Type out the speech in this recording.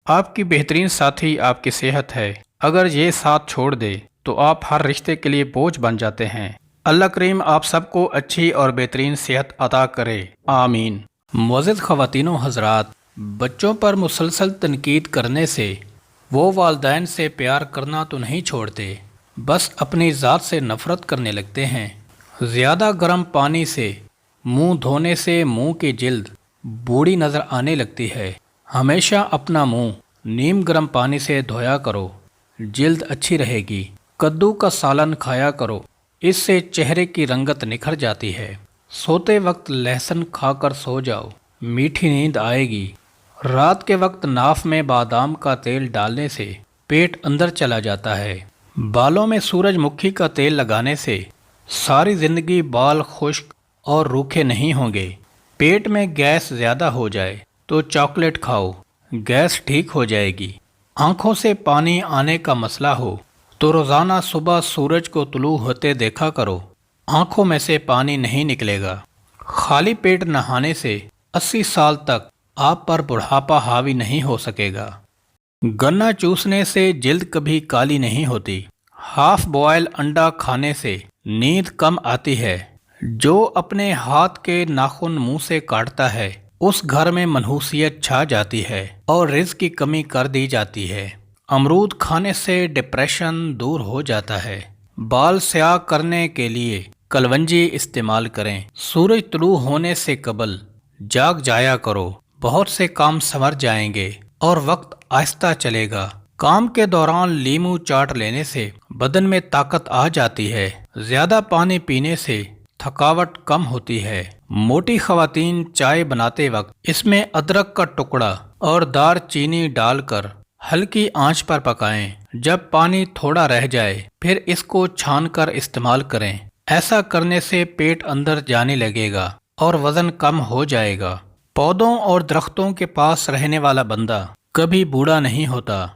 آپ کی بہترین ساتھی آپ کی صحت ہے۔ اگر یہ ساتھ چھوڑ دے تو آپ ہر رشتے کے لیے بوجھ بن جاتے ہیں۔ اللہ کریم آپ سب کو اچھی اور بہترین صحت عطا کرے، آمین۔ معزز خواتین و حضرات، بچوں پر مسلسل تنقید کرنے سے وہ والدین سے پیار کرنا تو نہیں چھوڑتے، بس اپنی ذات سے نفرت کرنے لگتے ہیں۔ زیادہ گرم پانی سے منہ دھونے سے منہ کی جلد بوڑھی نظر آنے لگتی ہے۔ ہمیشہ اپنا منہ نیم گرم پانی سے دھویا کرو، جلد اچھی رہے گی۔ کدو کا سالن کھایا کرو، اس سے چہرے کی رنگت نکھر جاتی ہے۔ سوتے وقت لہسن کھا کر سو جاؤ، میٹھی نیند آئے گی۔ رات کے وقت ناف میں بادام کا تیل ڈالنے سے پیٹ اندر چلا جاتا ہے۔ بالوں میں سورج مکھی کا تیل لگانے سے ساری زندگی بال خشک اور روکھے نہیں ہوں گے۔ پیٹ میں گیس زیادہ ہو جائے تو چاکلیٹ کھاؤ، گیس ٹھیک ہو جائے گی۔ آنکھوں سے پانی آنے کا مسئلہ ہو تو روزانہ صبح سورج کو طلوع ہوتے دیکھا کرو، آنکھوں میں سے پانی نہیں نکلے گا۔ خالی پیٹ نہانے سے 80 سال تک آپ پر بڑھاپا حاوی نہیں ہو سکے گا۔ گنا چوسنے سے جلد کبھی کالی نہیں ہوتی۔ ہاف بوائل انڈا کھانے سے نیند کم آتی ہے۔ جو اپنے ہاتھ کے ناخن منہ سے کاٹتا ہے اس گھر میں منحوسیت چھا جاتی ہے اور رزق کی کمی کر دی جاتی ہے۔ امرود کھانے سے ڈپریشن دور ہو جاتا ہے۔ بال سیاہ کرنے کے لیے کلونجی استعمال کریں۔ سورج طلوع ہونے سے قبل جاگ جایا کرو، بہت سے کام سنور جائیں گے اور وقت آہستہ چلے گا۔ کام کے دوران لیمو چاٹ لینے سے بدن میں طاقت آ جاتی ہے۔ زیادہ پانی پینے سے تھکاوٹ کم ہوتی ہے۔ موٹی خواتین چائے بناتے وقت اس میں ادرک کا ٹکڑا اور دار چینی ڈال کر ہلکی آنچ پر پکائیں۔ جب پانی تھوڑا رہ جائے پھر اس کو چھان کر استعمال کریں۔ ایسا کرنے سے پیٹ اندر جانے لگے گا اور وزن کم ہو جائے گا۔ پودوں اور درختوں کے پاس رہنے والا بندہ کبھی بوڑھا نہیں ہوتا۔